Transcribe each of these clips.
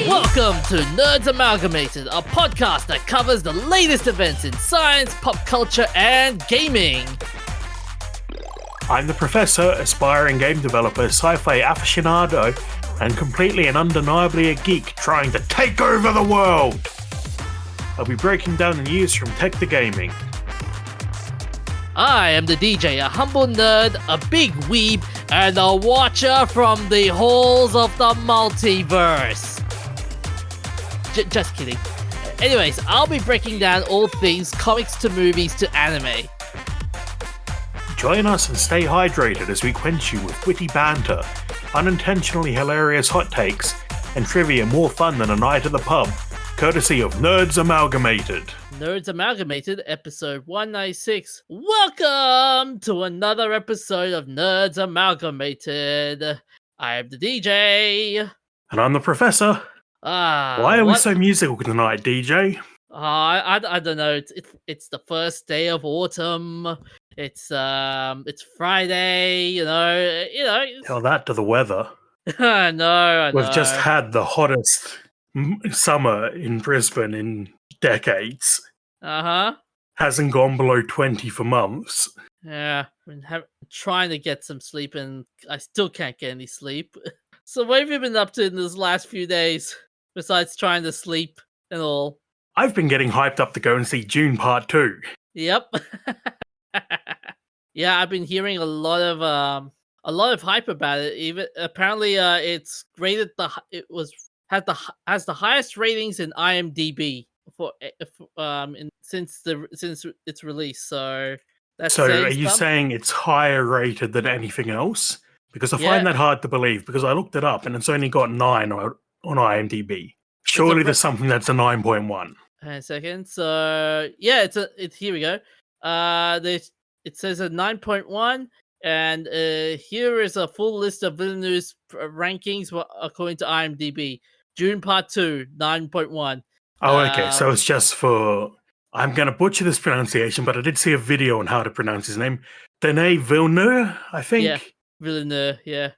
Welcome to Nerds Amalgamated, a podcast that covers the latest events in science, pop culture, and gaming. I'm the Professor, aspiring game developer, sci-fi aficionado, and completely and undeniably a geek trying to take over the world. I'll be breaking down the news from tech to gaming. I am the DJ, a humble nerd, a big weeb, and a watcher from the halls of the multiverse. Just kidding. Anyways, I'll be breaking down all things comics to movies to anime. Join us and stay hydrated as we quench you with witty banter, unintentionally hilarious hot takes, and trivia more fun than a night at the pub, courtesy of Nerds Amalgamated. Nerds Amalgamated, episode 196. Welcome to another episode of Nerds Amalgamated. I am the DJ. And I'm the Professor. Why are we so musical tonight, DJ? I don't know. It's the first day of autumn. It's Friday. You know. Tell that to the weather. I know. We've just had the hottest summer in Brisbane in decades. Hasn't gone below 20 for months. Yeah, I've been trying to get some sleep, and I still can't get any sleep. So what have you been up to in these last few days, besides trying to sleep and all? I've been getting hyped up to go and see Dune Part 2. Yep. Yeah, I've been hearing a lot of hype about it. Even apparently, it's rated has the highest ratings in IMDb since its release. So that's are you saying it's higher rated than anything else? Because I find that hard to believe, because I looked it up and it's only got 9 on IMDb. Surely there's something that's a 9.1. A second. So yeah, it's here we go. It says a 9.1, and here is a full list of Villeneuve's rankings according to IMDb. Dune Part 2, 9.1. Oh, okay. So it's just for... I'm going to butcher this pronunciation, but I did see a video on how to pronounce his name. Denis Villeneuve, I think. Yeah, Villeneuve, yeah.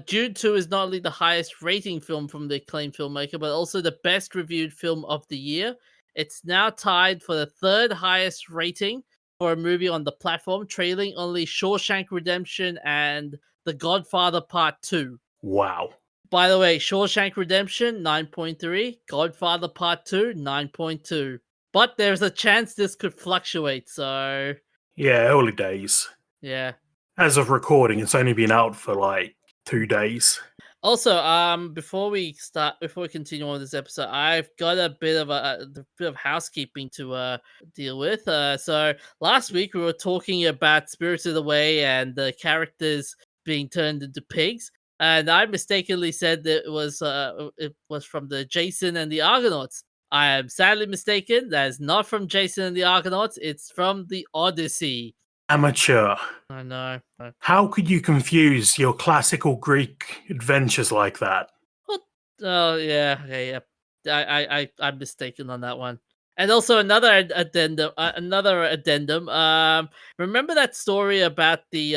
Dune 2 is not only the highest rating film from the acclaimed filmmaker, but also the best reviewed film of the year. It's now tied for the third highest rating for a movie on the platform, trailing only Shawshank Redemption and The Godfather Part 2. Wow. By the way, Shawshank Redemption, 9.3. Godfather Part 2, 9.2. But there's a chance this could fluctuate, so... Yeah, early days. Yeah. As of recording, it's only been out for like 2 days. Also, before we continue on with this episode, I've got a bit of housekeeping to deal with. So last week we were talking about Spirited Away and the characters being turned into pigs, and I mistakenly said that it was from the Jason and the Argonauts. I am sadly mistaken. That is not from Jason and the Argonauts. It's from the Odyssey. Amateur. I know. How could you confuse your classical Greek adventures like that? What? Oh yeah, okay, yeah. I'm mistaken on that one. And also another addendum. Remember that story about the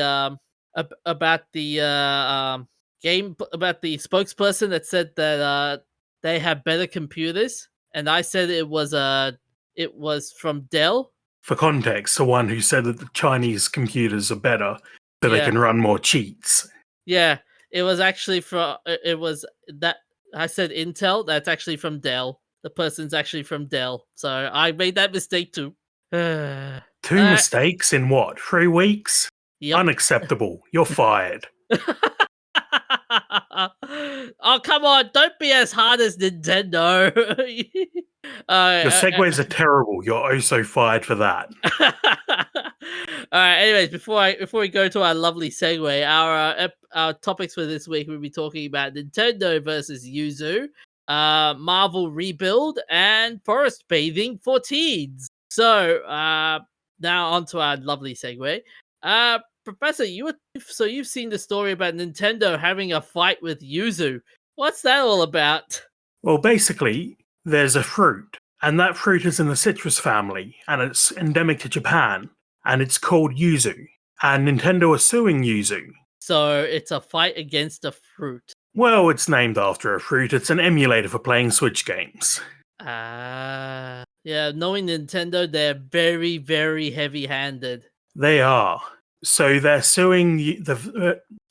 game, about the spokesperson that said that they have better computers, and I said it was from Dell. For context, the one who said that the Chinese computers are better, so they can run more cheats. Yeah, it was actually I said Intel. That's actually from Dell. The person's actually from Dell. So I made that mistake too. 2 mistakes in what? 3 weeks? Yep. Unacceptable. You're fired. Oh, come on. Don't be as hard as Nintendo. Your segues are terrible. You're oh so fired for that. Alright, anyways, before we go to our lovely segue, our topics for this week, we'll be talking about Nintendo versus Yuzu, Marvel Rebuild, and forest bathing for teens. So, now onto our lovely segue. Professor, you've seen the story about Nintendo having a fight with Yuzu. What's that all about? Well, basically, there's a fruit, and that fruit is in the citrus family, and it's endemic to Japan, and it's called Yuzu. And Nintendo are suing Yuzu. So it's a fight against a fruit. Well, it's named after a fruit. It's an emulator for playing Switch games. Yeah, knowing Nintendo, they're very, very heavy-handed. They are. So they're suing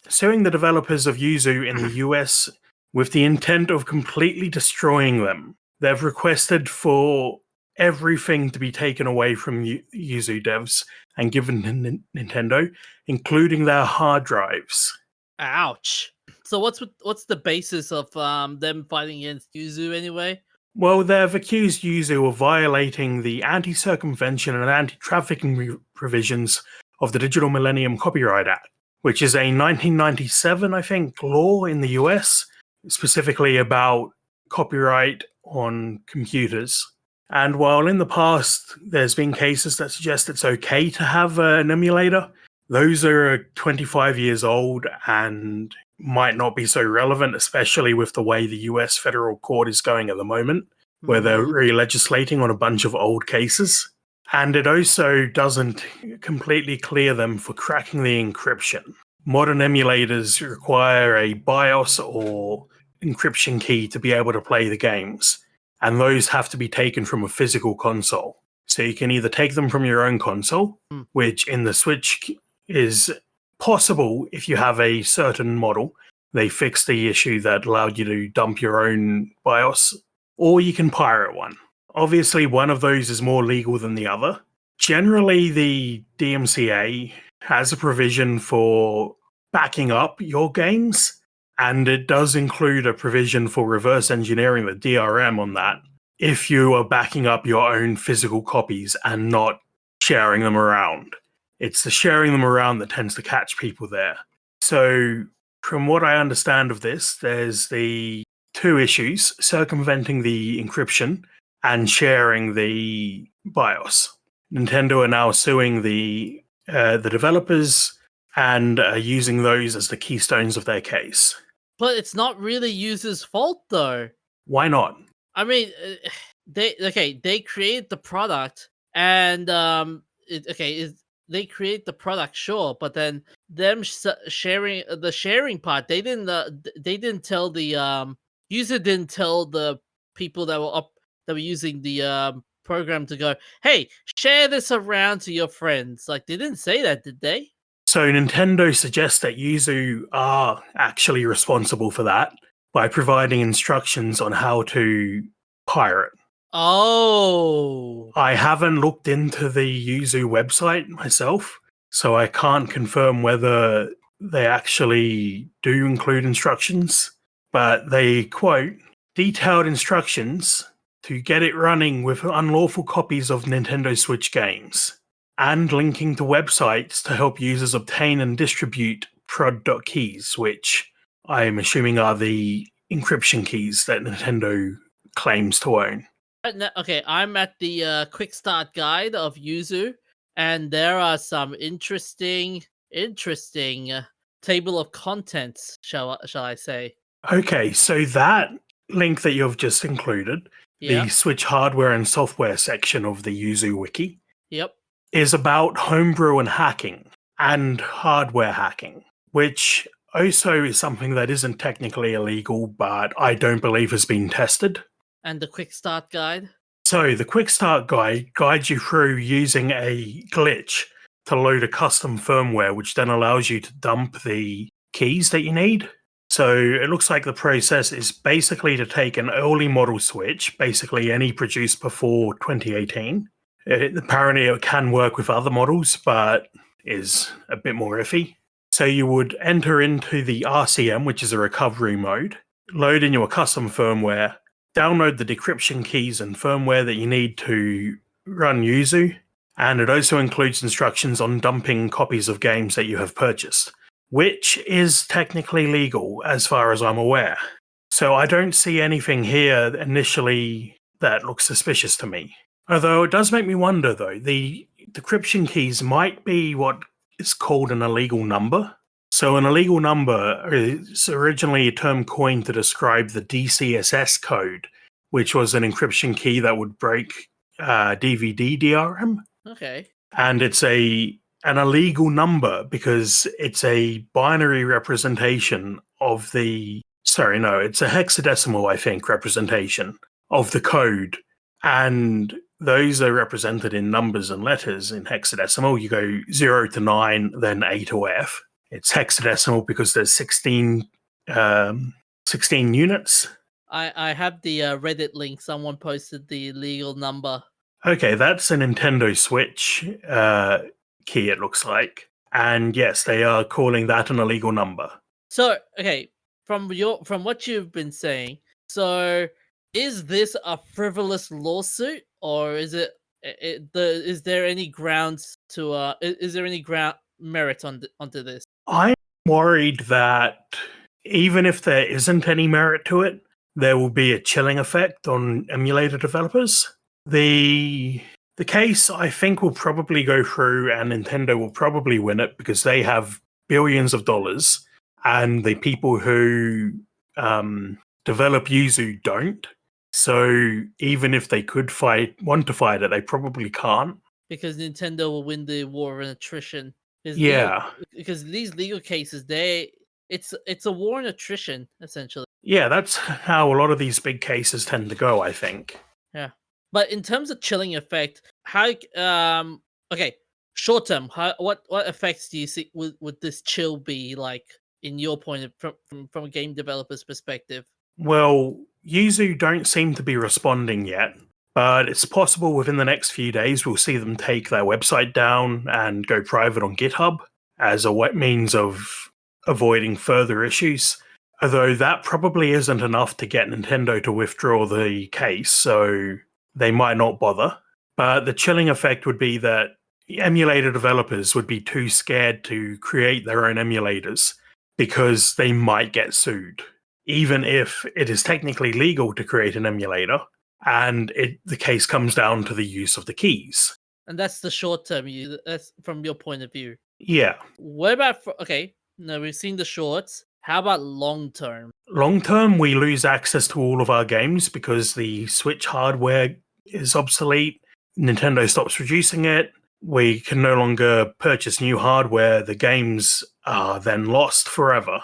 suing the developers of Yuzu in the US with the intent of completely destroying them. They've requested for everything to be taken away from Yuzu devs and given to Nintendo, including their hard drives. Ouch. So what's the basis of them fighting against Yuzu anyway? Well, they've accused Yuzu of violating the anti-circumvention and anti-trafficking provisions of the Digital Millennium Copyright Act, which is a 1997, I think, law in the US, specifically about copyright on computers. And while in the past there's been cases that suggest it's okay to have an emulator, those are 25 years old and might not be so relevant, especially with the way the US federal court is going at the moment, where they're re-legislating on a bunch of old cases. And it also doesn't completely clear them for cracking the encryption. Modern emulators require a BIOS or encryption key to be able to play the games, and those have to be taken from a physical console. So you can either take them from your own console, which in the Switch is possible if you have a certain model. They fixed the issue that allowed you to dump your own BIOS, or you can pirate one. Obviously, one of those is more legal than the other. Generally, the DMCA has a provision for backing up your games, and it does include a provision for reverse engineering the DRM on that if you are backing up your own physical copies and not sharing them around. It's the sharing them around that tends to catch people there. So, from what I understand of this, there's the two issues: circumventing the encryption and sharing the BIOS. Nintendo are now suing the developers and using those as the keystones of their case. But it's not really Yuzu's fault, though. Why not? I mean, they create the product, and they create the product, sure, but then them sharing the sharing part, they didn't tell the user didn't tell the people that were using the program to go, hey, share this around to your friends. Like, they didn't say that, did they? So Nintendo suggests that Yuzu are actually responsible for that by providing instructions on how to pirate. Oh. I haven't looked into the Yuzu website myself, so I can't confirm whether they actually do include instructions, but they quote, detailed instructions to get it running with unlawful copies of Nintendo Switch games, and linking to websites to help users obtain and distribute prod.keys, which I am assuming are the encryption keys that Nintendo claims to own. Okay, I'm at the quick start guide of Yuzu, and there are some interesting table of contents, shall I say. Okay, so that link that you've just included, the Switch hardware and software section of the Yuzu wiki, is about homebrew and hacking, and hardware hacking, which also is something that isn't technically illegal, but I don't believe has been tested. And the quick start guide? So the quick start guide guides you through using a glitch to load a custom firmware, which then allows you to dump the keys that you need. So it looks like the process is basically to take an early model Switch, basically any produced before 2018. Apparently it can work with other models, but is a bit more iffy. So you would enter into the RCM, which is a recovery mode, load in your custom firmware, download the decryption keys and firmware that you need to run Yuzu, and it also includes instructions on dumping copies of games that you have purchased, which is technically legal as far as I'm aware. So I don't see anything here initially that looks suspicious to me. Although it does make me wonder, though, the decryption keys might be what is called an illegal number. So an illegal number is originally a term coined to describe the DCSS code, which was an encryption key that would break DVD DRM. Okay. And it's an illegal number because it's a binary representation of the sorry, no, it's a hexadecimal, I think, representation of the code. And those are represented in numbers and letters in hexadecimal. You go 0 to 9, then A to F. It's hexadecimal because there's 16 units. I have the Reddit link. Someone posted the legal number. Okay, that's a Nintendo Switch key, it looks like. And yes, they are calling that an illegal number. So, okay, from what you've been saying, so is this a frivolous lawsuit, or is is there any grounds to is there any ground merit onto this? I'm worried that even if there isn't any merit to it, there will be a chilling effect on emulator developers. The case, I think, will probably go through, and Nintendo will probably win it because they have billions of dollars, and the people who develop Yuzu don't. So even if they could want to fight it, they probably can't. Because Nintendo will win the war of attrition. Yeah. Because these legal cases, it's a war in attrition essentially. Yeah, that's how a lot of these big cases tend to go, I think. Yeah, but in terms of chilling effect, how okay, short term, what effects do you see would this chill be like in your point of from a game developer's perspective? Well, Yuzu don't seem to be responding yet, but it's possible within the next few days we'll see them take their website down and go private on GitHub as a means of avoiding further issues. Although that probably isn't enough to get Nintendo to withdraw the case, so they might not bother. But the chilling effect would be that emulator developers would be too scared to create their own emulators because they might get sued, even if it is technically legal to create an emulator, and the case comes down to the use of the keys. And that's the short term. That's from your point of view. Yeah. What about okay? No, we've seen the shorts. How about long term? Long term, we lose access to all of our games because the Switch hardware is obsolete. Nintendo stops producing it. We can no longer purchase new hardware. The games are then lost forever.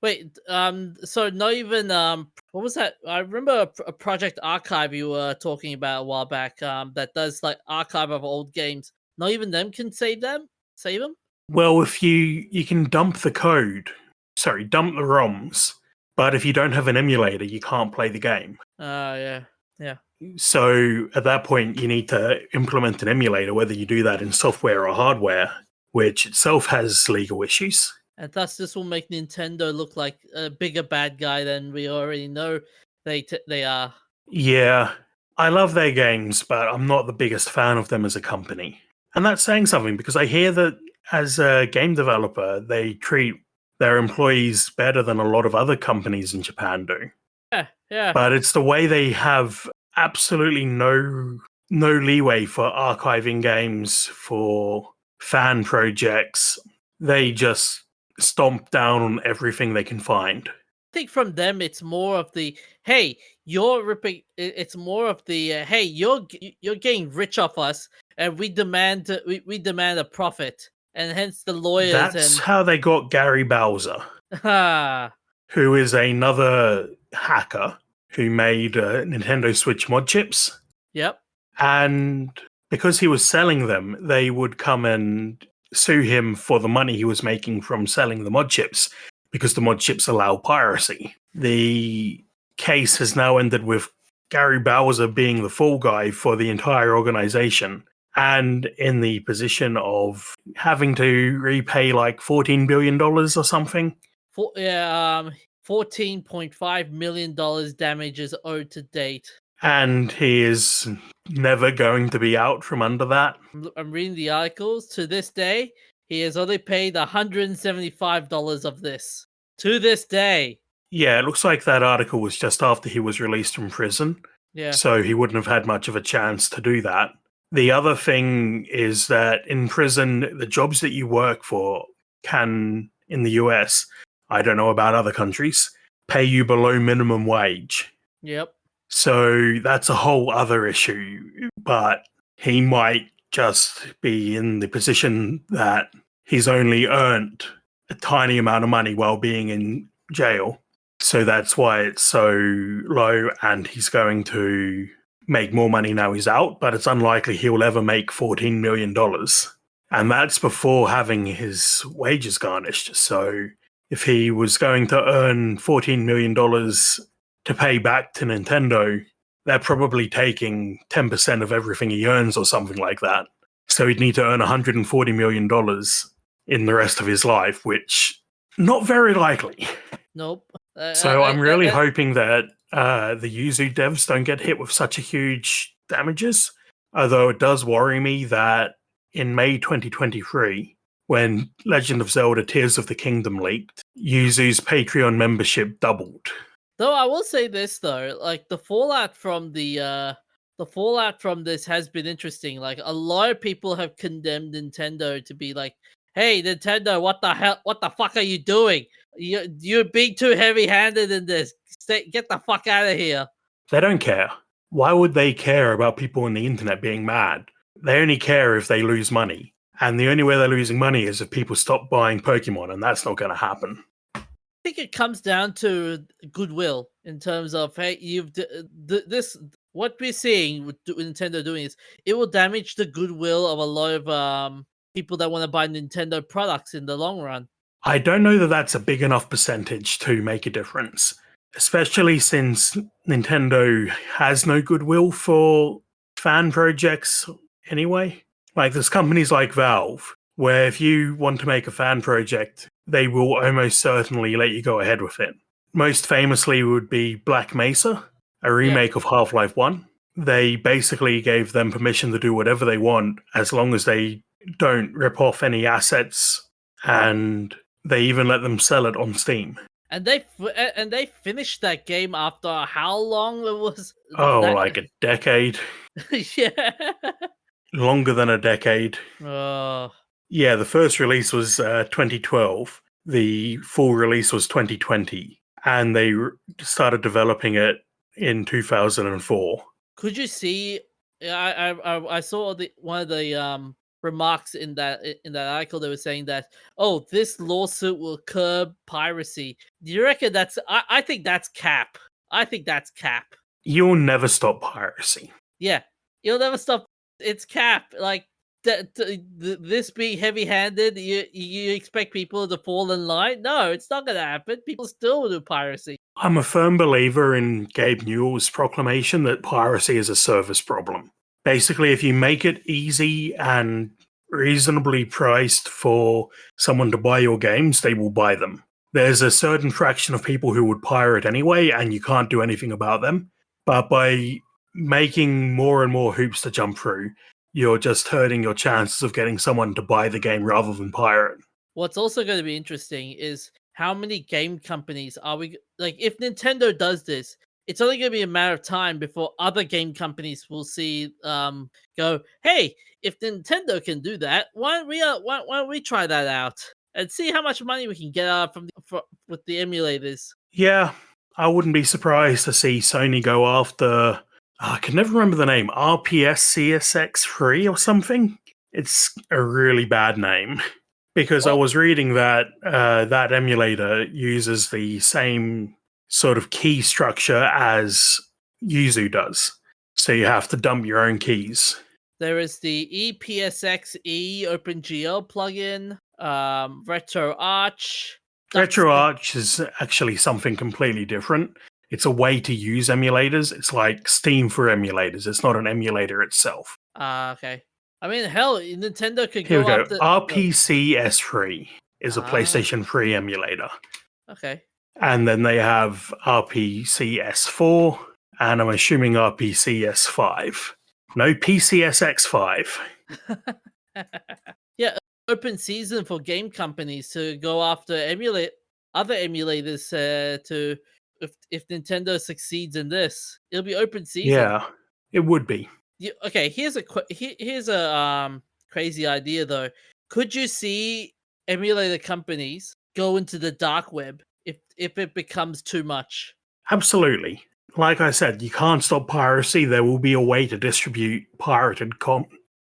Wait, so not even what was that? I remember a Project Archive you were talking about a while back. That does like archive of old games. Not even them can save them. Save them. Well, if you can dump the ROMs, but if you don't have an emulator, you can't play the game. Yeah. So at that point, you need to implement an emulator, whether you do that in software or hardware, which itself has legal issues. And thus, this will make Nintendo look like a bigger bad guy than we already know they are. Yeah, I love their games, but I'm not the biggest fan of them as a company. And that's saying something because I hear that as a game developer, they treat their employees better than a lot of other companies in Japan do. Yeah. But it's the way they have absolutely no leeway for archiving games, for fan projects. They just stomp down on everything they can find. I think from them, it's more of the hey, you're ripping. It's more of the hey, you're getting rich off us, and we demand a profit, and hence the lawyers. That's how they got Gary Bowser, Ah, who is another hacker who made Nintendo Switch mod chips. Yep. And because he was selling them, they would come and sue him for the money he was making from selling the mod chips, because the mod chips allow piracy. The case has now ended with Gary Bowser being the fall guy for the entire organization and in the position of having to repay like $14 billion or something. $14.5 million damages owed to date. And he is never going to be out from under that. I'm reading the articles. To this day, he has only paid $175 of this. To this day. Yeah, it looks like that article was just after he was released from prison. Yeah. So he wouldn't have had much of a chance to do that. The other thing is that in prison, the jobs that you work for can, in the US, I don't know about other countries, pay you below minimum wage. Yep. So that's a whole other issue, but he might just be in the position that he's only earned a tiny amount of money while being in jail. So that's why it's so low, and he's going to make more money now he's out, but it's unlikely he'll ever make $14 million. And that's before having his wages garnished. So if he was going to earn $14 million to pay back to Nintendo, they're probably taking 10% of everything he earns or something like that. So he'd need to earn $140 million in the rest of his life, which not very likely. Nope. So I'm really hoping that the Yuzu devs don't get hit with such a huge damages. Although it does worry me that in May 2023, when Legend of Zelda Tears of the Kingdom leaked, Yuzu's Patreon membership doubled. Though I will say this though, like the fallout from this has been interesting. Like a lot of people have condemned Nintendo to be like, "Hey, Nintendo, what the hell? What the fuck are you doing? You're being too heavy-handed in this. Get the fuck out of here." They don't care. Why would they care about people on the internet being mad? They only care if they lose money. And the only way they're losing money is if people stop buying Pokemon, and that's not going to happen. I think it comes down to goodwill in terms of, hey, this what we're seeing with Nintendo doing is it will damage the goodwill of a lot of people that want to buy Nintendo products in the long run. I don't know that that's a big enough percentage to make a difference, especially since Nintendo has no goodwill for fan projects anyway. Like, there's companies like Valve, where if you want to make a fan project, they will almost certainly let you go ahead with it. Most famously would be Black Mesa, a remake of Half-Life 1. They basically gave them permission to do whatever they want as long as they don't rip off any assets, and they even let them sell it on Steam. And they finished that game after how long it was? Like a decade. Yeah. Longer than a decade. Yeah, the first release was 2012. The full release was 2020. And they started developing it in 2004. Could you see? I saw one of the remarks in that article. They were saying that, oh, this lawsuit will curb piracy. Do you reckon that's? I think that's cap. I think that's cap. You'll never stop piracy. Yeah, you'll never stop. It's cap. Like this being heavy-handed, you expect people to fall in line? No, it's not gonna happen. People still do piracy. I'm a firm believer in Gabe Newell's proclamation that piracy is a service problem. Basically, if you make it easy and reasonably priced for someone to buy your games, they will buy them. There's a certain fraction of people who would pirate anyway, and you can't do anything about them. But by making more and more hoops to jump through, you're just hurting your chances of getting someone to buy the game rather than pirate. What's also going to be interesting is how many game companies are we like? If Nintendo does this, it's only going to be a matter of time before other game companies will see go, hey, if Nintendo can do that, why don't we try that out and see how much money we can get out with the emulators? Yeah, I wouldn't be surprised to see Sony go after, I can never remember the name, RPS CSX3 or something. It's a really bad name. Because I was reading that that emulator uses the same sort of key structure as Yuzu does. So you have to dump your own keys. There is the EPSXE OpenGL plugin, RetroArch. RetroArch is actually something completely different. It's a way to use emulators. It's like Steam for emulators. It's not an emulator itself. Okay. I mean, hell, Nintendo could Here go we go. RPCS3 is a PlayStation 3 emulator. Okay. And then they have RPCS4, and I'm assuming RPCS5. No, PCSX5. Yeah, open season for game companies to go after other emulators to if Nintendo succeeds in this, it'll be open season. Yeah, it would be. Okay, here's a crazy idea though. Could you see emulator companies go into the dark web if it becomes too much? Absolutely. Like I said, you can't stop piracy. There will be a way to distribute pirated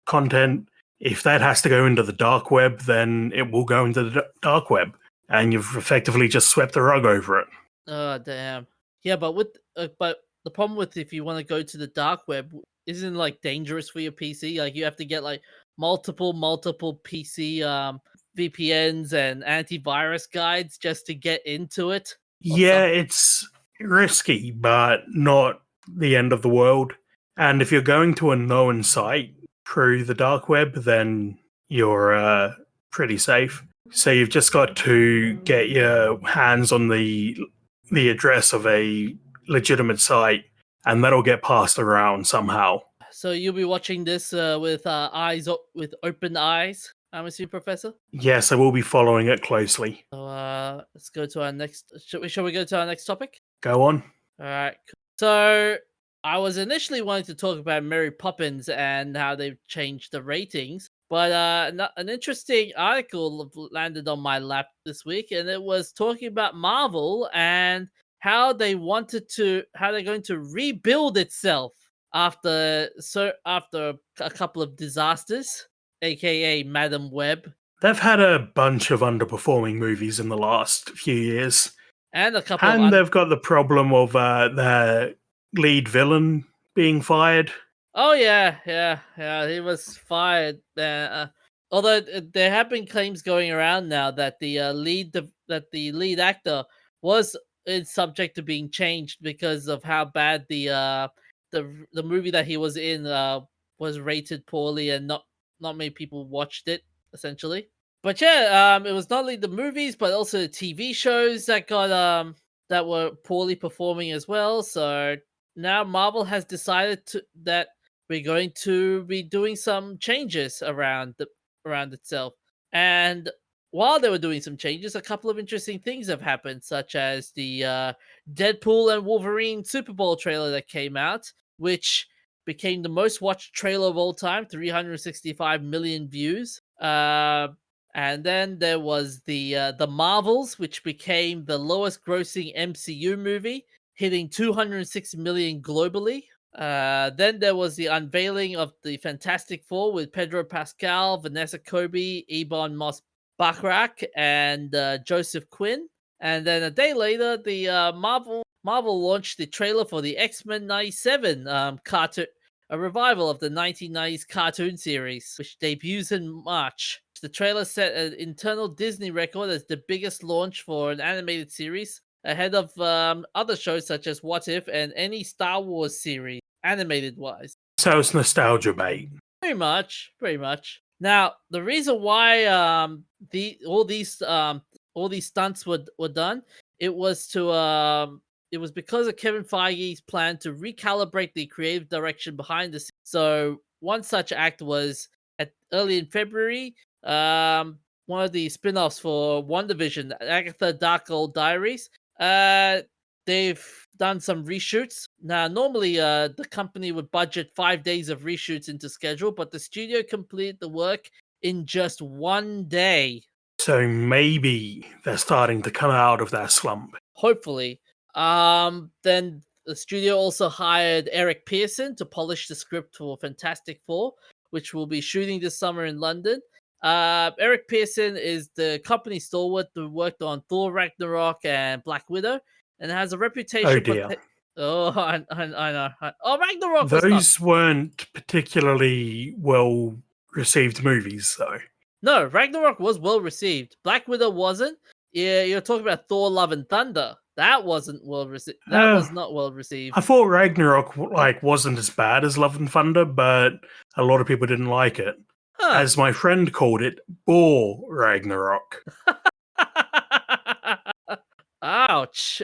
content. If that has to go into the dark web, then it will go into the dark web, and you've effectively just swept the rug over it. Oh damn. Yeah, but the problem with if you want to go to the dark web isn't like dangerous for your PC. Like you have to get like multiple PC VPNs and antivirus guides just to get into it or Yeah, something. it's risky, but not the end of the world. And if you're going to a known site through the dark web, then you're pretty safe. So you've just got to get your hands on the address of a legitimate site, and that'll get passed around somehow. So you'll be watching this with with open eyes, I'm assuming, Professor. Yes, I will be following it closely. So let's go to our next. Shall we go to our next topic? Go on. All right. So I was initially wanting to talk about Mary Poppins and how they've changed the ratings, but an interesting article landed on my lap this week, and it was talking about Marvel and how they're going to rebuild itself after a couple of disasters, aka Madam Web, They've had a bunch of underperforming movies in the last few years. and a couple of And they've got the problem of their lead villain being fired. Oh yeah. He was fired. Although there have been claims going around now that the lead actor was subject to being changed because of how bad the movie that he was in was rated poorly and not many people watched it essentially. But yeah, it was not only the movies but also the TV shows that were poorly performing as well. So now Marvel has decided that we're going to be doing some changes around itself. And while they were doing some changes, a couple of interesting things have happened, such as the Deadpool and Wolverine Super Bowl trailer that came out, which became the most watched trailer of all time, 365 million views. And then there was the Marvels, which became the lowest grossing MCU movie, hitting 206 million globally. Then there was the unveiling of the Fantastic Four with Pedro Pascal, Vanessa Kobe, Ebon Moss Bachrach, and Joseph Quinn. And then a day later, the Marvel launched the trailer for the X-Men '97 cartoon, a revival of the 1990s cartoon series, which debuts in March. The trailer set an internal Disney record as the biggest launch for an animated series, ahead of other shows such as What If and any Star Wars series, animated wise. So it's nostalgia bait. Pretty much. Now, the reason why all these stunts were done, it was because of Kevin Feige's plan to recalibrate the creative direction behind the scenes. So one such act was early in February. One of the spin-offs for WandaVision, Agatha Darkhold Diaries. They've done some reshoots. Now, normally, the company would budget 5 days of reshoots into schedule, but the studio completed the work in just 1 day. So maybe they're starting to come out of that slump. Hopefully. Then the studio also hired Eric Pearson to polish the script for Fantastic Four, which will be shooting this summer in London. Eric Pearson is the company stalwart who worked on Thor Ragnarok and Black Widow, and has a Oh reputation for. dear. I know. Oh, Ragnarok was not. Those weren't particularly well received movies, though. No, Ragnarok was well received. Black Widow wasn't. Yeah, you're talking about Thor: Love and Thunder. That wasn't well received. That Uh, was not well received. I thought Ragnarok wasn't as bad as Love and Thunder, but a lot of people didn't like it. Huh. As my friend called it, bore Ragnarok. Ouch.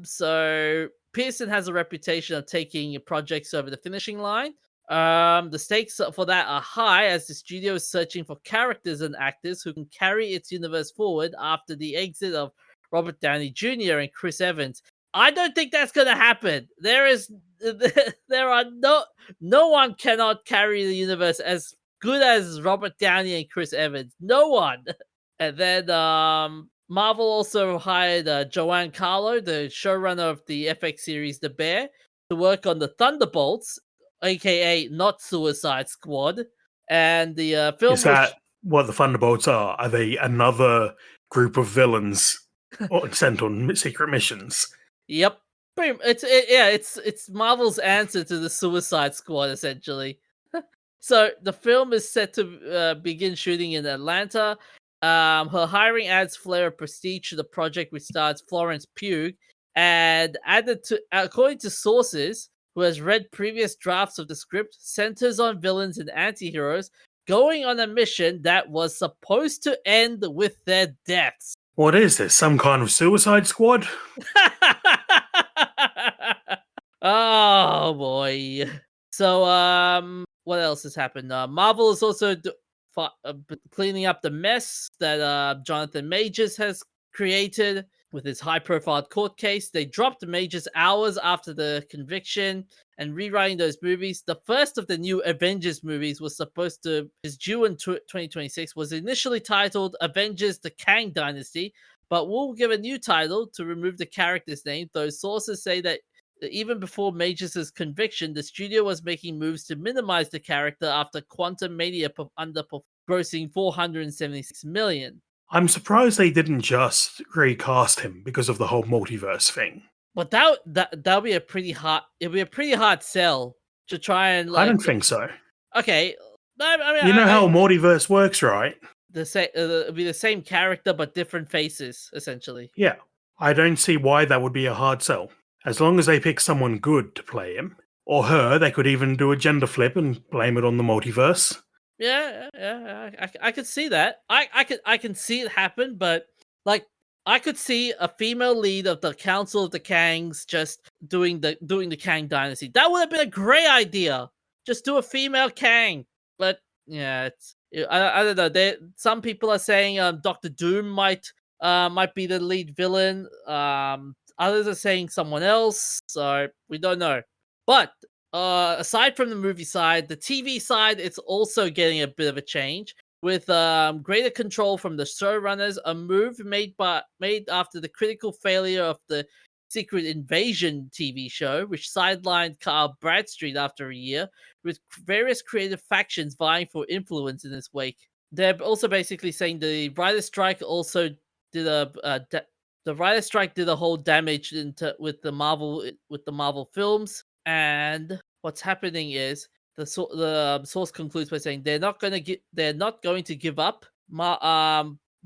So Pearson has a reputation of taking projects over the finishing line. The stakes for that are high as the studio is searching for characters and actors who can carry its universe forward after the exit of Robert Downey Jr. and Chris Evans. I don't think that's gonna happen. There are no one cannot carry the universe as good as Robert Downey and Chris Evans. No one. And then Marvel also hired Joanne Carlo, the showrunner of the FX series The Bear, to work on the Thunderbolts, aka not Suicide Squad. And the film Is that what the Thunderbolts are? Are they another group of villains? Or sent on secret missions. Yep. It's Marvel's answer to the Suicide Squad, essentially. So the film is set to begin shooting in Atlanta. Her hiring adds flair of prestige to the project, which stars Florence Pugh, and added to, according to sources who has read previous drafts of the script, centers on villains and anti-heroes going on a mission that was supposed to end with their deaths. What is this? Some kind of Suicide Squad? Oh boy. So what else has happened? Marvel is also cleaning up the mess that Jonathan Majors has created with his high-profile court case. They dropped Majors hours after the conviction and rewriting those movies. The first of the new Avengers movies was supposed to is due in 2026. Was initially titled Avengers: The Kang Dynasty, but will give a new title to remove the character's name. Those sources say that even before Majors' conviction, the studio was making moves to minimize the character after Quantum Mania grossing 476 million. I'm surprised they didn't just recast him because of the whole multiverse thing. But that would be a pretty hard. It'd be a pretty hard sell to try and I don't think so. Okay, I mean, You know how multiverse works, right? It'd be the same character but different faces, essentially. Yeah. I don't see why that would be a hard sell. As long as they pick someone good to play him, or her, they could even do a gender flip and blame it on the multiverse. I could see that. I can see it happen, but like I could see a female lead of the Council of the Kangs just doing the Kang Dynasty. That would have been a great idea. Just do a female Kang. But yeah, I don't know. Some people are saying Doctor Doom might be the lead villain. Others are saying someone else. So we don't know. But aside from the movie side, the TV side, it's also getting a bit of a change with greater control from the showrunners. A move made after the critical failure of the Secret Invasion TV show, which sidelined Carl Bradstreet after a year, with various creative factions vying for influence in its wake. They're also basically saying the writer's strike also did the writer's strike did a whole damage with the Marvel films. And what's happening is the source concludes by saying they're not going to give up.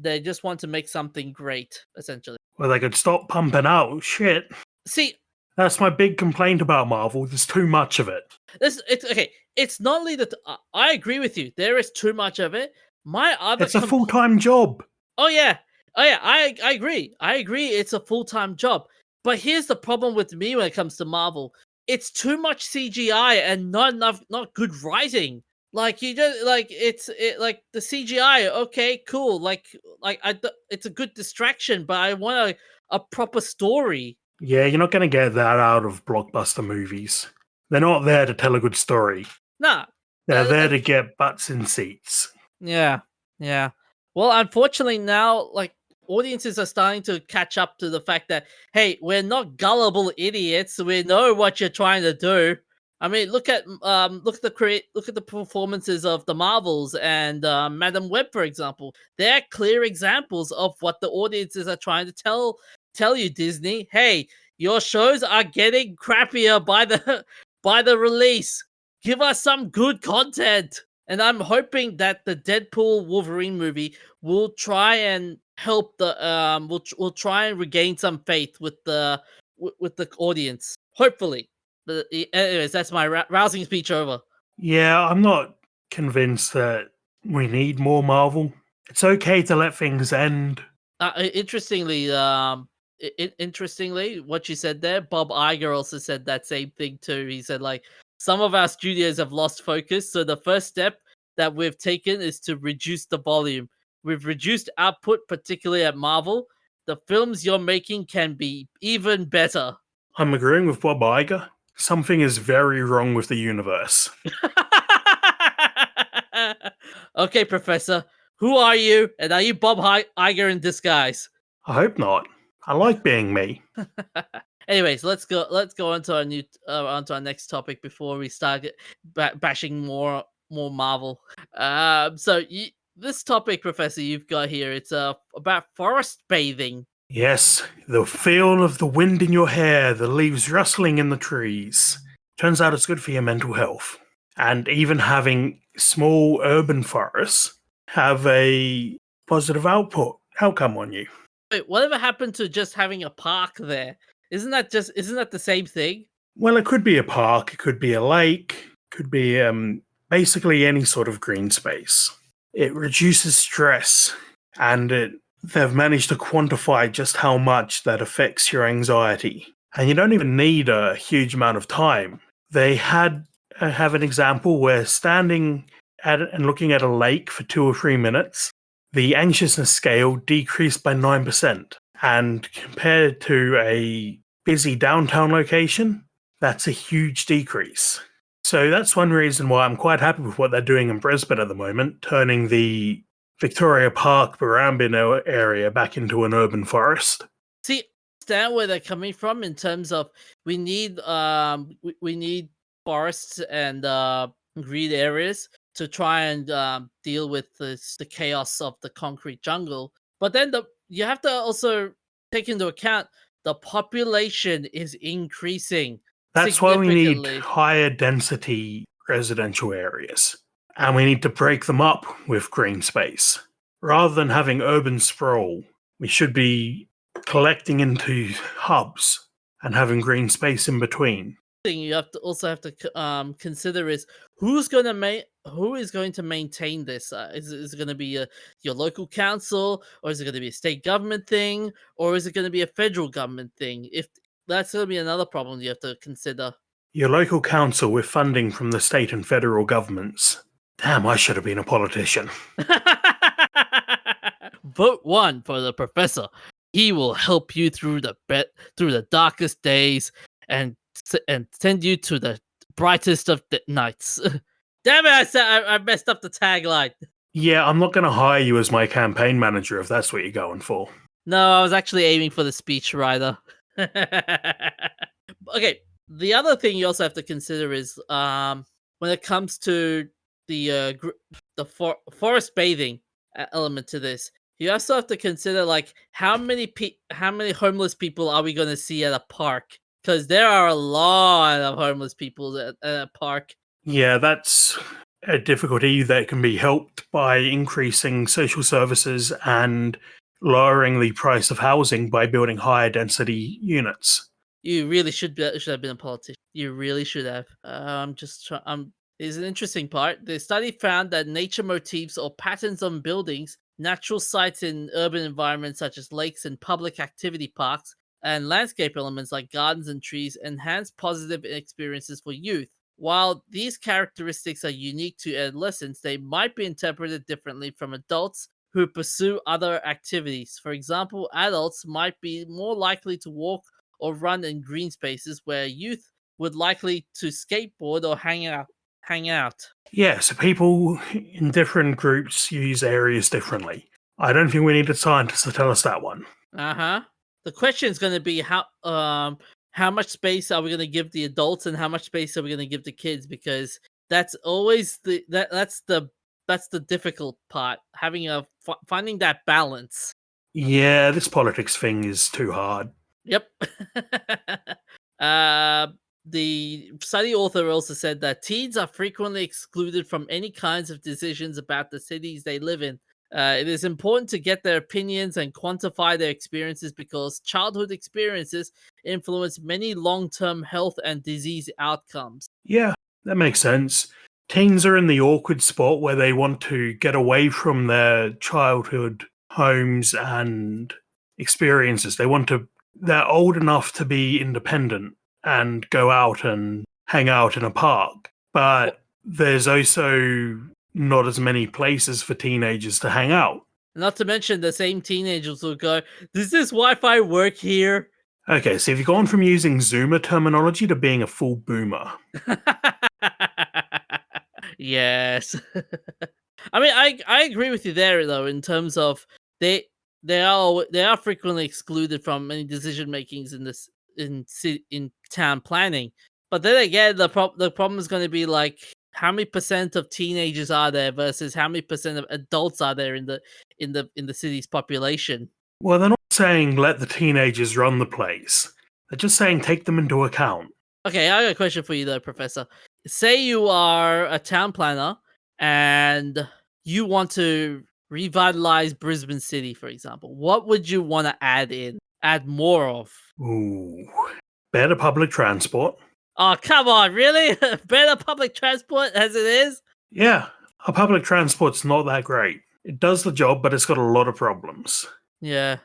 They just want to make something great, essentially. Well, they could stop pumping out shit. See, that's my big complaint about Marvel. There's too much of it. It's okay. It's not only that I agree with you. There is too much of it. It's a full-time job. Oh yeah. I agree. I agree. It's a full-time job. But here's the problem with me when it comes to Marvel. It's too much CGI and not good writing. Like you just like like the CGI. Okay, cool. It's a good distraction, but I want a proper story. Yeah, you're not going to get that out of blockbuster movies. They're not there to tell a good story. Nah, they're there to get butts in seats. Yeah. Well, unfortunately now, like audiences are starting to catch up to the fact that hey, we're not gullible idiots. We know what you're trying to do. I mean, look at the performances of the Marvels and Madam Web, for example. They're clear examples of what the audiences are trying to tell you, Disney. Hey, your shows are getting crappier by the release. Give us some good content. And I'm hoping that the Deadpool Wolverine movie will try and help will try and regain some faith with the audience. Hopefully. But anyways, that's my rousing speech over. Yeah, I'm not convinced that we need more Marvel. It's okay to let things end. Interestingly, what you said there, Bob Iger also said that same thing too. He said like some of our studios have lost focus, so the first step that we've taken is to reduce the volume. We've reduced output, particularly at Marvel. The films you're making can be even better. I'm agreeing with Bob Iger. Something is very wrong with the universe. Okay, Professor. Who are you? And are you Bob Iger in disguise? I hope not. I like being me. Anyways, let's go on to our next topic before we start bashing more Marvel. This topic, Professor, you've got here, it's about forest bathing. Yes, the feel of the wind in your hair, the leaves rustling in the trees. Turns out it's good for your mental health. And even having small urban forests have a positive outcome on you. Wait, whatever happened to just having a park there? Isn't that the same thing? Well, it could be a park, it could be a lake, could be basically any sort of green space. It reduces stress, and they've managed to quantify just how much that affects your anxiety. And you don't even need a huge amount of time. They have an example where standing at and looking at a lake for 2 or 3 minutes, the anxiousness scale decreased by 9%. And compared to a busy downtown location, that's a huge decrease. So that's one reason why I'm quite happy with what they're doing in Brisbane at the moment, turning the Victoria Park Barrambin area back into an urban forest. See, I understand where they're coming from in terms of we need forests and green areas to try and deal with the chaos of the concrete jungle. But then you have to also take into account the population is increasing That's why we need significantly. higher density residential areas. And we need to break them up with green space. Rather than having urban sprawl, we should be collecting into hubs and having green space in between. Thing you have to consider is who is going to maintain this. Is it going to be your local council, or is it going to be a state government thing, or is it going to be a federal government thing? If that's going to be another problem you have to consider. Your local council with funding from the state and federal governments. Damn, I should have been a politician. Vote 1 for the professor. He will help you through the darkest days and send you to the brightest of the nights. Damn it! I messed up the tagline. Yeah, I'm not going to hire you as my campaign manager if that's what you're going for. No, I was actually aiming for the speechwriter. Okay, the other thing you also have to consider is when it comes to the forest bathing element to this, you also have to consider like how many homeless people are we going to see at a park? Because there are a lot of homeless people at a park. Yeah, that's a difficulty that can be helped by increasing social services and lowering the price of housing by building higher density units. You really should have been a politician. You really should have. Is an interesting part. The study found that nature motifs or patterns on buildings, natural sites in urban environments such as lakes and public activity parks, and landscape elements like gardens and trees enhance positive experiences for youth. While these characteristics are unique to adolescents, they might be interpreted differently from adults who pursue other activities. For example, adults might be more likely to walk or run in green spaces where youth would likely to skateboard or hang out. Yeah, so people in different groups use areas differently. I don't think we need a scientist to tell us that one. Uh-huh. The question is going to be how much space are we going to give the adults and how much space are we going to give the kids, because that's always that's the difficult part, finding that balance. Yeah, this politics thing is too hard. Yep. The study author also said that teens are frequently excluded from any kinds of decisions about the cities they live in. It is important to get their opinions and quantify their experiences because childhood experiences influence many long-term health and disease outcomes. Yeah, that makes sense. Teens are in the awkward spot where they want to get away from their childhood homes and experiences. They're old enough to be independent and go out and hang out in a park. But there's also not as many places for teenagers to hang out. Not to mention the same teenagers will go, "Does this Wi-Fi work here?" Okay, so you've gone from using Zoomer terminology to being a full boomer. Yes. I mean, I agree with you there though, in terms of they are frequently excluded from any decision makings in town planning. But then again, the problem is going to be like how many percent of teenagers are there versus how many percent of adults are there in the city's population. Well, they're not saying let the teenagers run the place. They're just saying take them into account. Okay, I got a question for you though, Professor. Say you are a town planner and you want to revitalize Brisbane City, for example. What would you want to add more of? Ooh. Better public transport. Oh, come on, really? Better public transport as it is? Yeah, our public transport's not that great. It does the job, but it's got a lot of problems. Yeah.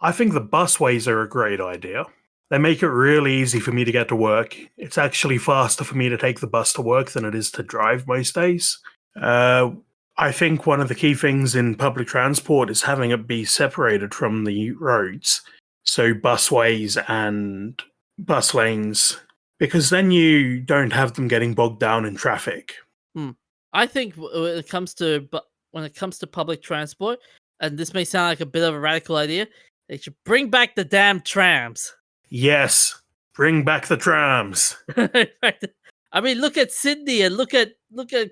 I think the busways are a great idea. They make it really easy for me to get to work. It's actually faster for me to take the bus to work than it is to drive most days. I think one of the key things in public transport is having it be separated from the roads. So busways and bus lanes, because then you don't have them getting bogged down in traffic. I think when it comes to public transport, and this may sound like a bit of a radical idea, they should bring back the damn trams. Yes, bring back the trams. I mean, look at Sydney and look at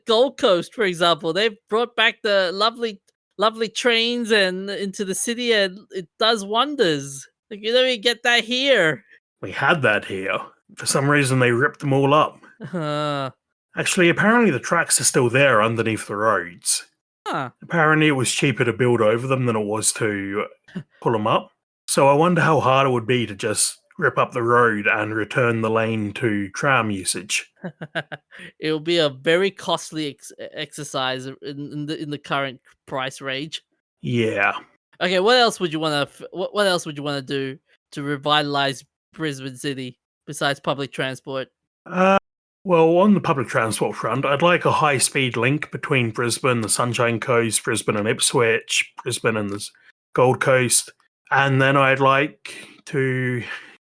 Gold Coast, for example. They've brought back the lovely trains and into the city, and it does wonders. Like, you don't even get that here. We had that here. For some reason, they ripped them all up. Actually, apparently the tracks are still there underneath the roads. Apparently, it was cheaper to build over them than it was to pull them up. So I wonder how hard it would be to just rip up the road and return the lane to tram usage. It'll be a very costly exercise in the current price range. Yeah. Okay, what else would you want to what else would you want to do to revitalize Brisbane City besides public transport? Well, on the public transport front, I'd like a high-speed link between Brisbane, the Sunshine Coast, Brisbane and Ipswich, Brisbane and the Gold Coast, and then I'd like to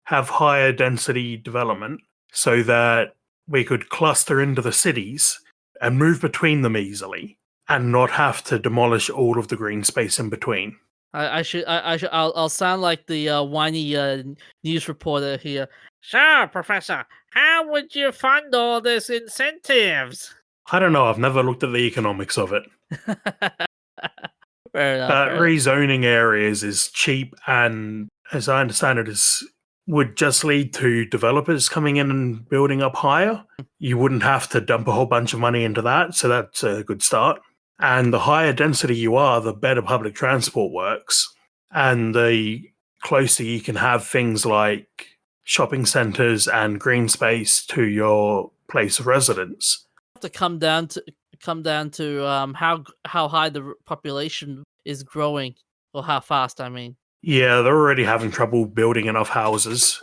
have higher density development so that we could cluster into the cities and move between them easily and not have to demolish all of the green space in between. I'll sound like the whiny news reporter here. So, Professor, how would you fund all this incentives? I don't know, I've never looked at the economics of it. Fair enough. But rezoning areas is cheap and, as I understand it, would just lead to developers coming in and building up higher. You wouldn't have to dump a whole bunch of money into that, so that's a good start. And the higher density you are, the better public transport works. And the closer you can have things like shopping centres and green space to your place of residence. To come down to how high the population is growing, or how fast, I mean. Yeah, they're already having trouble building enough houses,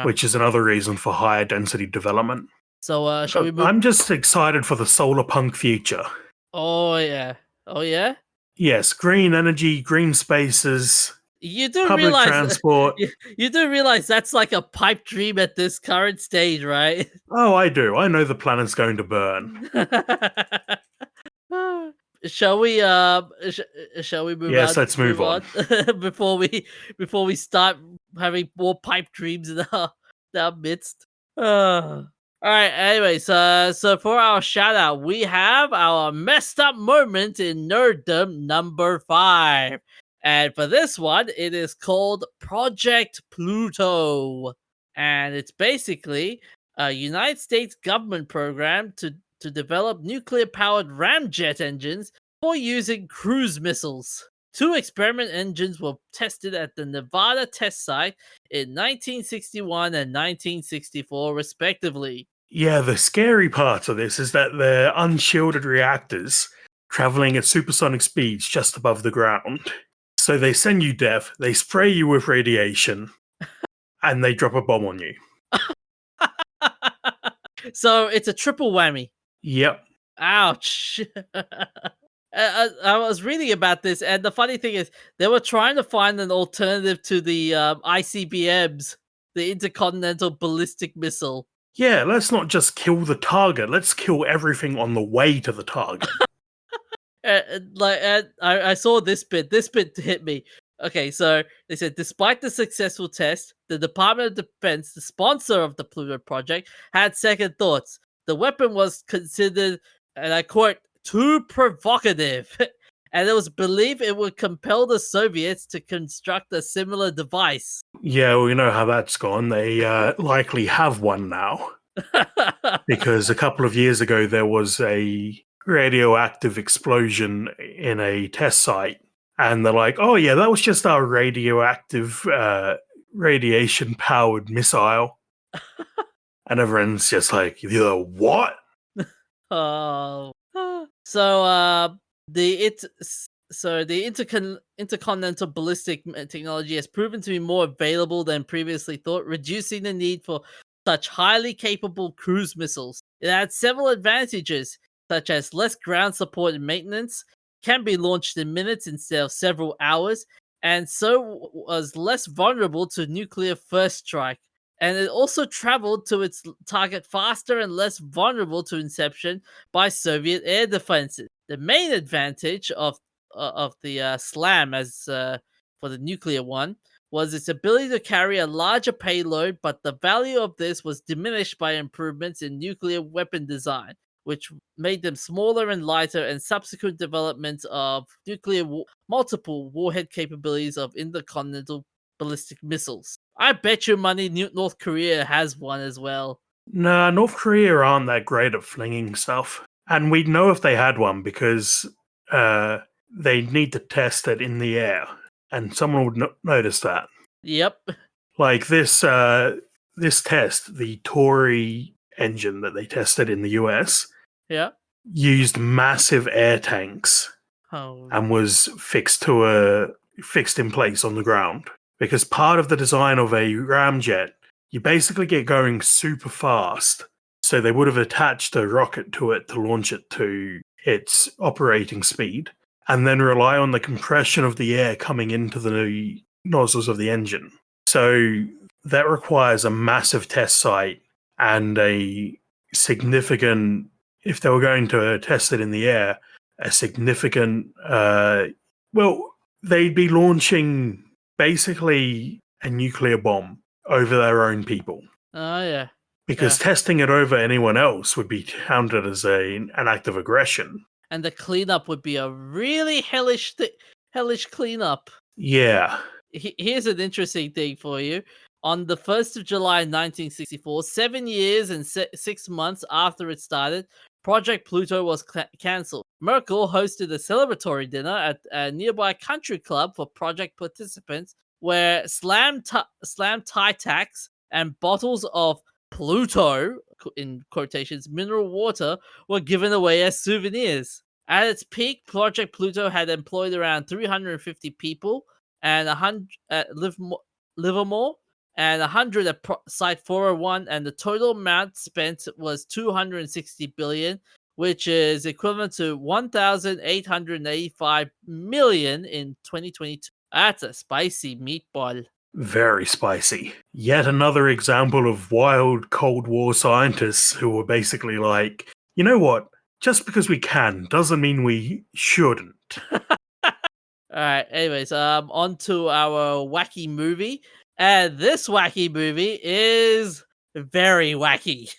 which is another reason for higher density development. So, shall we move? I'm just excited for the solar punk future. Oh yeah. Yes, green energy, green spaces. You do public realize transport. You do realize that's like a pipe dream at this current stage, right? Oh, I do. I know the planet's going to burn. Shall we move Yes, on? let's move on. before we start having more pipe dreams in our midst. All right. Anyways, so for our shout out, we have our messed up moment in nerddom number 5. And for this one, it is called Project Pluto. And it's basically a United States government program to develop nuclear-powered ramjet engines for using cruise missiles. 2 experiment engines were tested at the Nevada test site in 1961 and 1964, respectively. Yeah, the scary part of this is that they're unshielded reactors traveling at supersonic speeds just above the ground. So they send you death, they spray you with radiation, and they drop a bomb on you. So it's a triple whammy. Yep. Ouch. I was reading about this, and the funny thing is, they were trying to find an alternative to the ICBMs, the Intercontinental Ballistic Missile. Yeah, let's not just kill the target, let's kill everything on the way to the target. I saw this bit. This bit hit me. Okay, so they said, despite the successful test, the Department of Defense, the sponsor of the Pluto project, had second thoughts. The weapon was considered, and I quote, too provocative, and it was believed it would compel the Soviets to construct a similar device. Yeah, we know how that's gone. They likely have one now. Because a couple of years ago there was a radioactive explosion in a test site, and they're like, "Oh yeah, that was just our radioactive radiation powered missile," and everyone's just like, "What?" Oh. So, the it so the intercontinental ballistic technology has proven to be more available than previously thought, reducing the need for such highly capable cruise missiles. It had several advantages, such as less ground support and maintenance, can be launched in minutes instead of several hours, and so was less vulnerable to nuclear first strike. And it also traveled to its target faster and less vulnerable to inception by Soviet air defenses. The main advantage of the SLAM, as for the nuclear one, was its ability to carry a larger payload, but the value of this was diminished by improvements in nuclear weapon design, which made them smaller and lighter, and subsequent developments of multiple warhead capabilities of intercontinental ballistic missiles. I bet you money North Korea has one as well. Nah, North Korea aren't that great at flinging stuff, and we'd know if they had one because they need to test it in the air, and someone would notice that. Yep. Like this test, the Tory engine that they tested in the US Yeah. used massive air tanks Oh. and was fixed in place on the ground. Because part of the design of a ramjet, you basically get going super fast. So they would have attached a rocket to it to launch it to its operating speed, and then rely on the compression of the air coming into the nozzles of the engine. So that requires a massive test site and a significant, if they were going to test it in the air, a significant, they'd be launching basically a nuclear bomb over their own people. Oh, yeah. Because testing it over anyone else would be counted as an act of aggression. And the cleanup would be a really hellish cleanup. Yeah. Here's an interesting thing for you. On the 1st of July 1964, 7 years and 6 months after it started, Project Pluto was cancelled. Merkel hosted a celebratory dinner at a nearby country club for project participants where slam Titaks and bottles of Pluto, in quotations, mineral water, were given away as souvenirs. At its peak, Project Pluto had employed around 350 people and 100 at Livermore and 100 at Site 401, and the total amount spent was 260 billion, which is equivalent to 1,885 million in 2022. That's a spicy meatball. Very spicy. Yet another example of wild Cold War scientists who were basically like, you know what? Just because we can doesn't mean we shouldn't. Alright, anyways, on to our wacky movie. And this wacky movie is very wacky.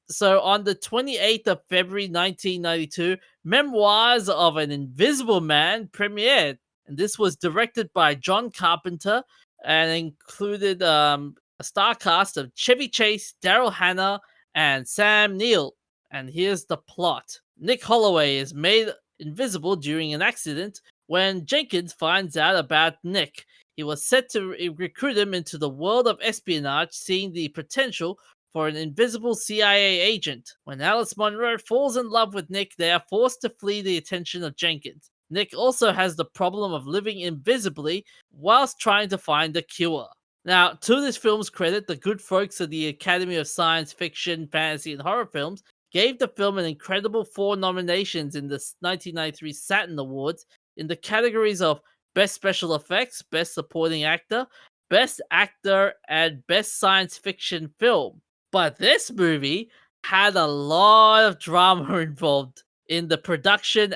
So on the 28th of February 1992, Memoirs of an Invisible Man premiered. And this was directed by John Carpenter and included a star cast of Chevy Chase, Daryl Hannah, and Sam Neill. And here's the plot. Nick Holloway is made invisible during an accident when Jenkins finds out about Nick. He was set to recruit him into the world of espionage, seeing the potential for an invisible CIA agent. When Alice Munro falls in love with Nick, they are forced to flee the attention of Jenkins. Nick also has the problem of living invisibly whilst trying to find a cure. Now, to this film's credit, the good folks of the Academy of Science Fiction, Fantasy, and Horror Films gave the film an incredible 4 nominations in the 1993 Saturn Awards in the categories of Best Special Effects, Best Supporting Actor, Best Actor, and Best Science Fiction Film. But this movie had a lot of drama involved in the production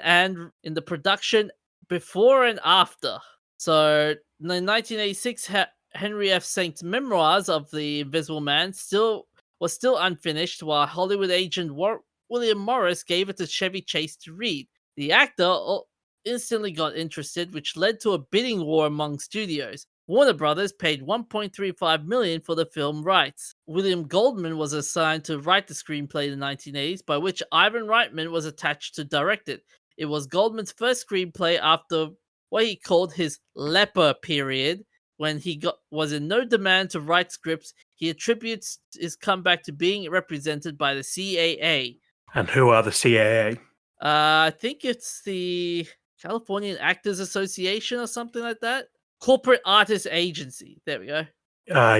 before and after. So, in 1986, Henry F. Saint's Memoirs of the Invisible Man was still unfinished, while Hollywood agent William Morris gave it to Chevy Chase to read. The actor instantly got interested, which led to a bidding war among studios. Warner Brothers paid 1.35 million for the film rights. William Goldman was assigned to write the screenplay in the 1980s, by which Ivan Reitman was attached to direct it. It was Goldman's first screenplay after what he called his leper period, when was in no demand to write scripts. He attributes his comeback to being represented by the CAA. And who are the CAA? I think it's the Californian Actors Association or something like that. Corporate Artist Agency. There we go.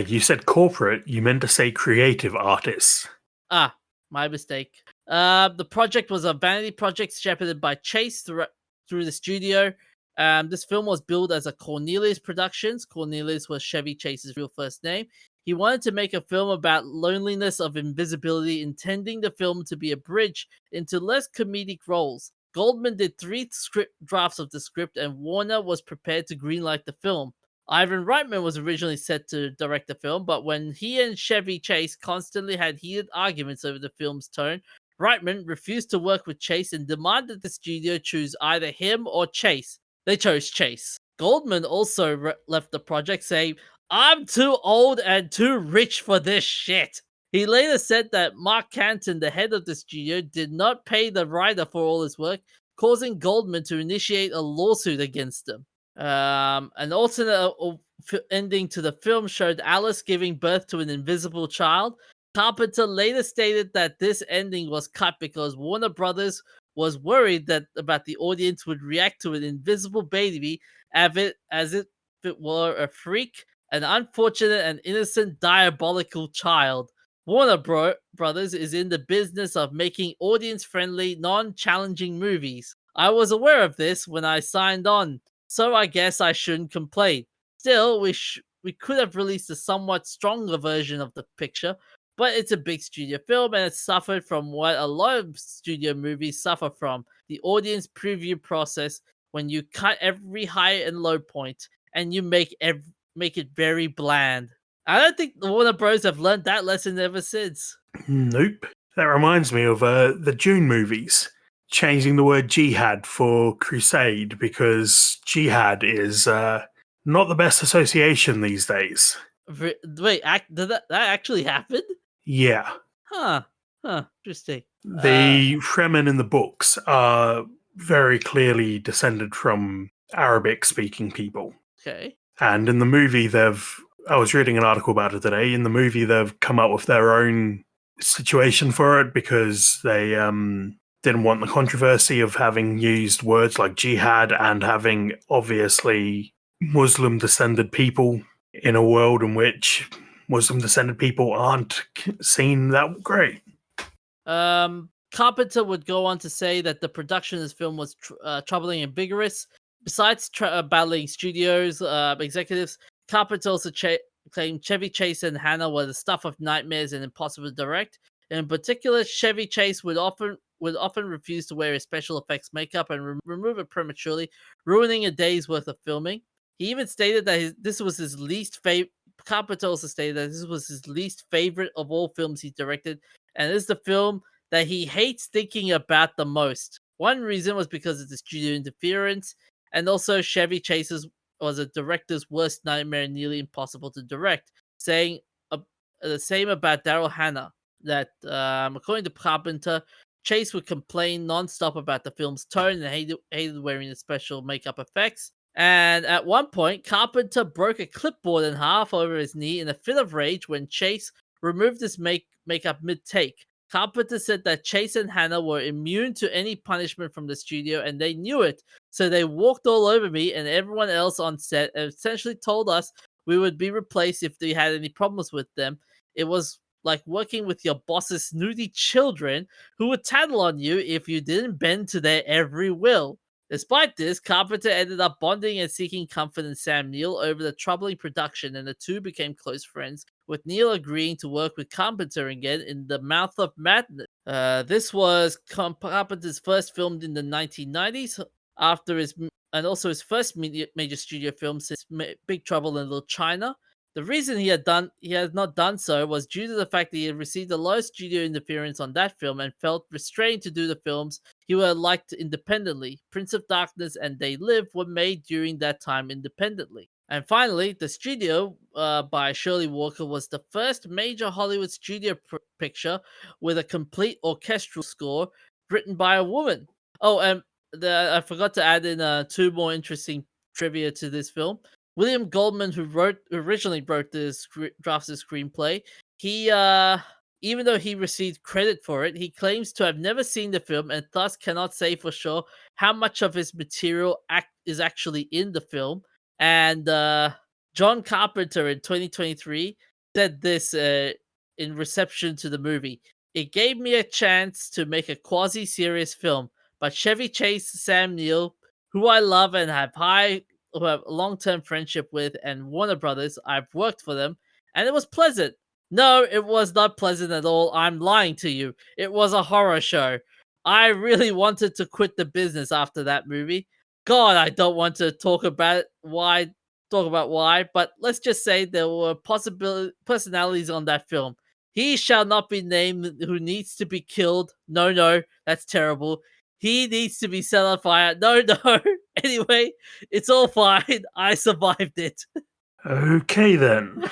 You said corporate, you meant to say creative artists. Ah, my mistake. The project was a vanity project shepherded by Chase through the studio. This film was billed as a Cornelius Productions. Cornelius was Chevy Chase's real first name. He wanted to make a film about loneliness of invisibility, intending the film to be a bridge into less comedic roles. Goldman did 3 script drafts of the script, and Warner was prepared to greenlight the film. Ivan Reitman was originally set to direct the film, but when he and Chevy Chase constantly had heated arguments over the film's tone, Reitman refused to work with Chase and demanded the studio choose either him or Chase. They chose Chase. Goldman also left the project saying, "I'm too old and too rich for this shit." He later said that Mark Canton, the head of the studio, did not pay the writer for all his work, causing Goldman to initiate a lawsuit against him. An alternate ending to the film showed Alice giving birth to an invisible child. Carpenter later stated that this ending was cut because Warner Brothers was worried that about the audience would react to an invisible baby as if it were a freak, an unfortunate and innocent diabolical child. Warner Brothers is in the business of making audience-friendly, non-challenging movies. I was aware of this when I signed on, so I guess I shouldn't complain. Still, we could have released a somewhat stronger version of the picture, but it's a big studio film and it suffered from what a lot of studio movies suffer from, the audience preview process, when you cut every high and low point and you make it very bland. I don't think the Warner Bros have learned that lesson ever since. Nope. That reminds me of the Dune movies, changing the word jihad for crusade because jihad is not the best association these days. Wait, did that actually happen? Yeah. Huh. Interesting. The Fremen in the books are very clearly descended from Arabic-speaking people. Okay. And in the movie, I was reading an article about it today. In the movie, they've come up with their own situation for it because they didn't want the controversy of having used words like jihad and having obviously Muslim descended people in a world in which Muslim descended people aren't seen that great. Carpenter would go on to say that the production of this film was troubling and vigorous. Besides battling studios executives, Carpenter also claimed Chevy Chase and Hannah were the stuff of nightmares and impossible to direct. In particular, Chevy Chase would often refuse to wear his special effects makeup and remove it prematurely, ruining a day's worth of filming. He even stated that this was his least favorite. Carpenter also stated that this was his least favorite of all films he directed, and this is the film that he hates thinking about the most. One reason was because of the studio interference, and also Chevy Chase's was a director's worst nightmare and nearly impossible to direct, saying the same about Daryl Hannah, that according to Carpenter, Chase would complain nonstop about the film's tone and hated wearing the special makeup effects. And at one point, Carpenter broke a clipboard in half over his knee in a fit of rage when Chase removed his makeup mid-take. Carpenter said that Chase and Hannah were immune to any punishment from the studio and they knew it, so they walked all over me and everyone else on set and essentially told us we would be replaced if they had any problems with them. It was like working with your boss's snooty children who would tattle on you if you didn't bend to their every will. Despite this, Carpenter ended up bonding and seeking comfort in Sam Neill over the troubling production, and the two became close friends, with Neill agreeing to work with Carpenter again in The Mouth of Madness. This was Carpenter's first film in the 1990s, and also his first major studio film since Big Trouble in Little China. The reason he had not done so was due to the fact that he had received a low studio interference on that film and felt restrained to do the films he would have liked independently. Prince of Darkness and They Live were made during that time independently. And finally, The Studio by Shirley Walker was the first major Hollywood studio picture with a complete orchestral score written by a woman. Oh, and I forgot to add in two more interesting trivia to this film. William Goldman, who originally wrote drafts the screenplay, he even though he received credit for it, he claims to have never seen the film and thus cannot say for sure how much of his material is actually in the film. And John Carpenter in 2023 said this in reception to the movie. It gave me a chance to make a quasi-serious film, but Chevy Chase, Sam Neill, who I love and who have a long-term friendship with, and Warner Brothers, I've worked for them, and it was pleasant. No, it was not pleasant at all. I'm lying to you. It was a horror show. I really wanted to quit the business after that movie. God, I don't want to talk about why, but let's just say there were personalities on that film. He shall not be named who needs to be killed. No, that's terrible. He needs to be set on fire. No. Anyway, it's all fine. I survived it. Okay then.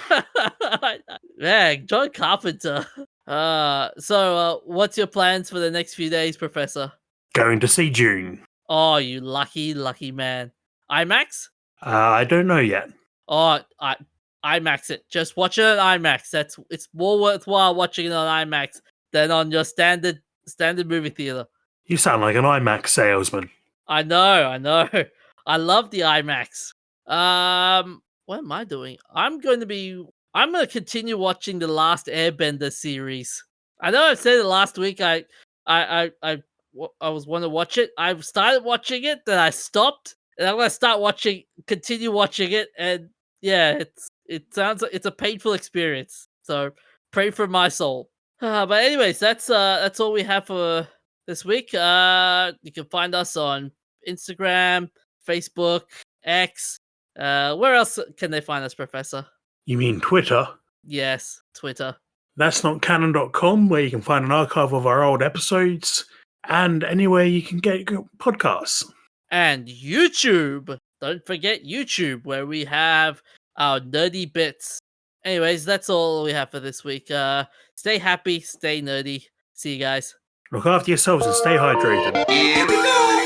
Man, John Carpenter. So what's your plans for the next few days, Professor? Going to see June. Oh, you lucky man. IMAX? I don't know yet. Oh, IMAX it. Just watch it on IMAX. It's more worthwhile watching it on IMAX than on your standard movie theater. You sound like an IMAX salesman. I know. I love the IMAX. What am I doing? I'm going to continue watching the Last Airbender series. I know I've said it last week. I was want to watch it. I started watching it, then I stopped, and I'm going to continue watching it, and yeah, it sounds like it's a painful experience. So pray for my soul. But anyways, that's all we have for this week. You can find us on Instagram, Facebook, X. Where else can they find us, Professor? You mean Twitter? Yes, Twitter. That's not canon.com, where you can find an archive of our old episodes, and anywhere you can get podcasts. And YouTube. Don't forget YouTube, where we have our nerdy bits. Anyways, that's all we have for this week. Stay happy, stay nerdy. See you guys. Look after yourselves and stay hydrated. Here we go.